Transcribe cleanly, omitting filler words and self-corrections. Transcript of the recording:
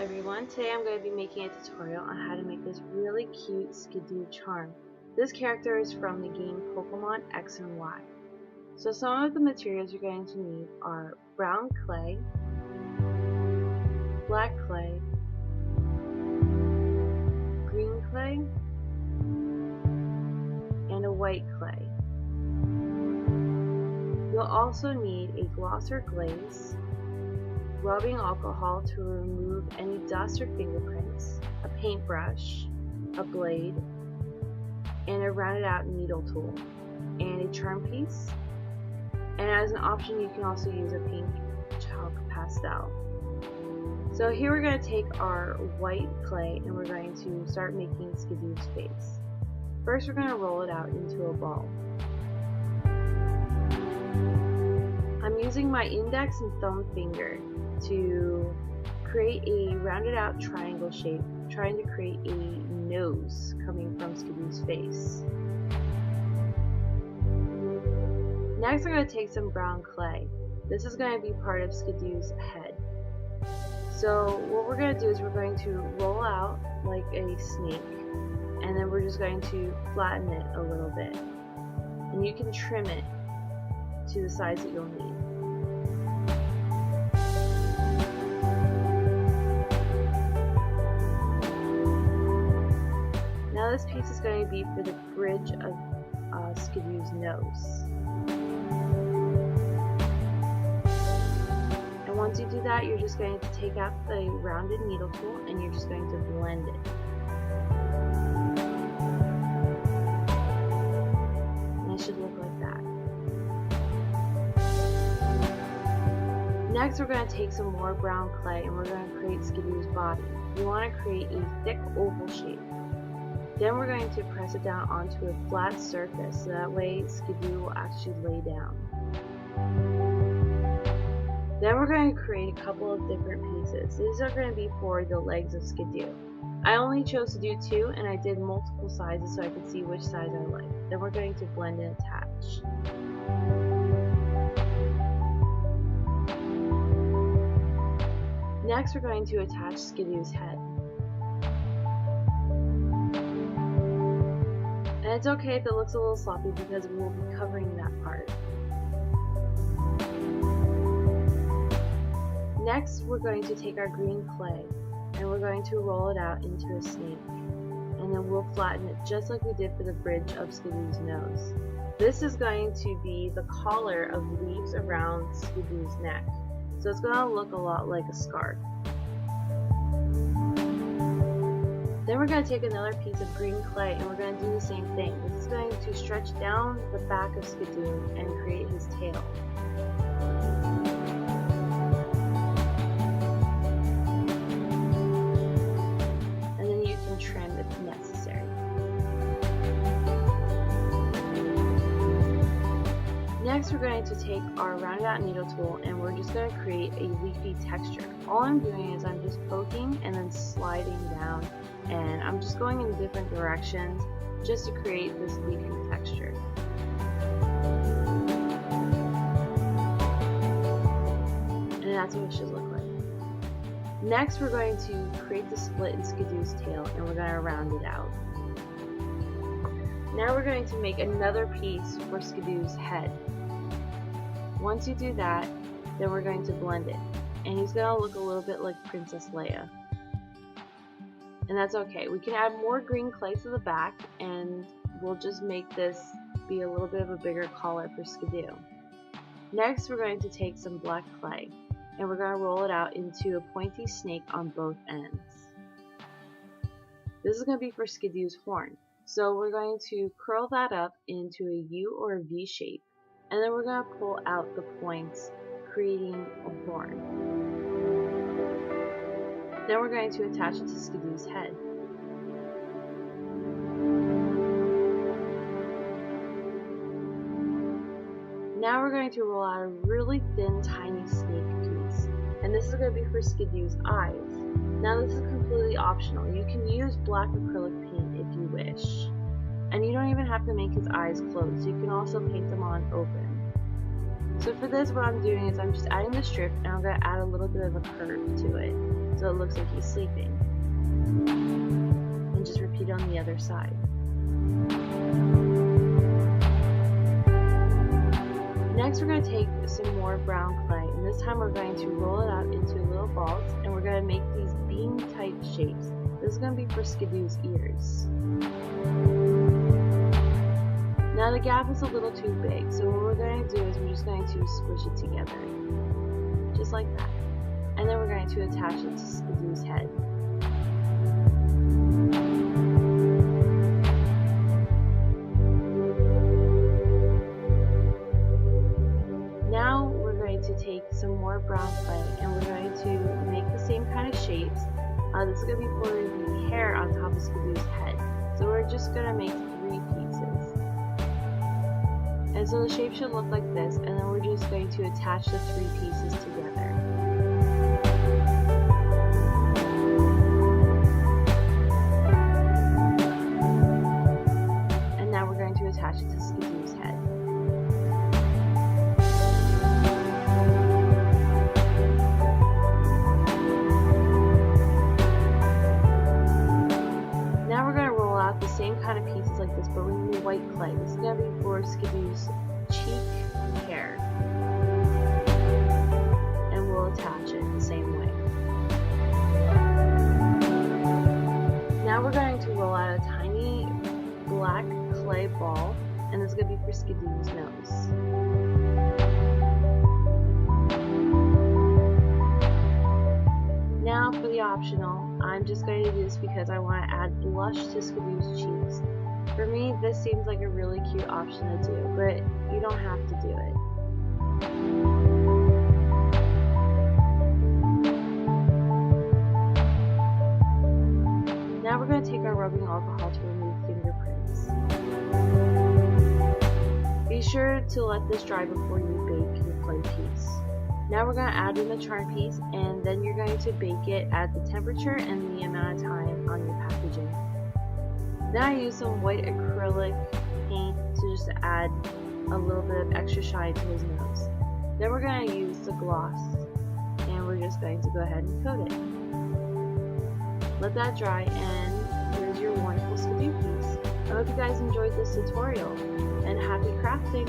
everyone, today I'm going to be making a tutorial on how to make this really cute Skiddo charm. This character is from the game Pokemon X and Y. So some of the materials you're going to need are brown clay, black clay, green clay, and a white clay. You'll also need a gloss or glaze, rubbing alcohol to remove any dust or fingerprints, a paintbrush, a blade, and a rounded out needle tool, and a charm piece. And as an option, you can also use a pink chalk pastel. So here we're going to take our white clay and we're going to start making Skiddo's face. First we're going to roll it out into a ball. I'm using my index and thumb finger to create a rounded out triangle shape, trying to create a nose coming from Skiddo's face. Next I'm going to take some brown clay. This is going to be part of Skiddo's head. So what we're going to do is we're going to roll out like a snake, and then we're just going to flatten it a little bit. And you can trim it to the size that you'll need. Now this piece is going to be for the bridge of Skiddo's nose. And once you do that, you're just going to take out the rounded needle tool and you're just going to blend it. And it should look like that. Next we're going to take some more brown clay and we're going to create Skiddo's body. You want to create a thick oval shape. Then we're going to press it down onto a flat surface, so that way Skiddo will actually lay down. Then we're going to create a couple of different pieces. These are going to be for the legs of Skiddo. I only chose to do 2 and I did multiple sizes so I could see which size I like. Then we're going to blend and attach. Next we're going to attach Skiddo's head. And it's okay if it looks a little sloppy because we will be covering that part. Next, we're going to take our green clay and we're going to roll it out into a snake. And then we'll flatten it just like we did for the bridge of Skiddo's nose. This is going to be the collar of leaves around Skiddo's neck. So it's going to look a lot like a scarf. Then we're going to take another piece of green clay and we're going to do the same thing. This is going to stretch down the back of Skiddo and create his tail. And then you can trim if necessary. Next we're going to take our rounded out needle tool and we're just going to create a leafy texture. All I'm doing is I'm just poking and then sliding down, and I'm just going in different directions just to create this leafy texture. And that's what it should look like. Next we're going to create the split in Skiddo's tail and we're going to round it out. Now we're going to make another piece for Skiddo's head. Once you do that, then we're going to blend it. And he's going to look a little bit like Princess Leia. And that's okay. We can add more green clay to the back and we'll just make this be a little bit of a bigger collar for Skiddo. Next we're going to take some black clay and we're going to roll it out into a pointy snake on both ends. This is going to be for Skiddo's horn. So we're going to curl that up into a U or a V shape, and then we're going to pull out the points, creating a horn. Then we're going to attach it to Skiddo's head. Now we're going to roll out a really thin, tiny snake piece, and this is going to be for Skiddo's eyes. Now this is completely optional. You can use black acrylic paint if you wish. And you don't even have to make his eyes closed. You can also paint them on open. So for this, what I'm doing is I'm just adding the strip, and I'm going to add a little bit of a curve to it, so it looks like he's sleeping. And just repeat on the other side. Next, we're going to take some more brown clay, and this time we're going to roll it out into little balls, and we're going to make these bean-type shapes. This is going to be for Skiddo's ears. Now the gap is a little too big, so what we're going to do is we're just going to squish it together, just like that. And then we're going to attach it to Skiddo's head. Now we're going to take some more brown clay, and we're going to make the same kind of shapes. This is going to be for the hair on top of Skiddo's head. So we're just going to make 3 pieces. And so the shape should look like this, and then we're just going to attach the 3 pieces together. And now we're going to attach it to Skiddo's head. Now we're going to roll out the same kind of pieces like this, but we're using white clay. This is going to be for Skiddo's cheek hair. And we'll attach it the same way. Now we're going to roll out a tiny black clay ball, and this is going to be for Skiddo's nose. Now for the optional, I'm just going to do this because I want to add blush to Skiddo's cheeks. For me, this seems like a really cute option to do, but you don't have to do it. Now we're going to take our rubbing alcohol to remove fingerprints. Be sure to let this dry before you bake your clay piece. Now we're going to add in the charm piece, and then you're going to bake it at the temperature and the amount of time on your packaging. Then I use some white acrylic paint to just add a little bit of extra shine to his nose. Then we're going to use the gloss, and we're just going to go ahead and coat it. Let that dry, and here's your wonderful Skiddo piece. I hope you guys enjoyed this tutorial, and happy crafting!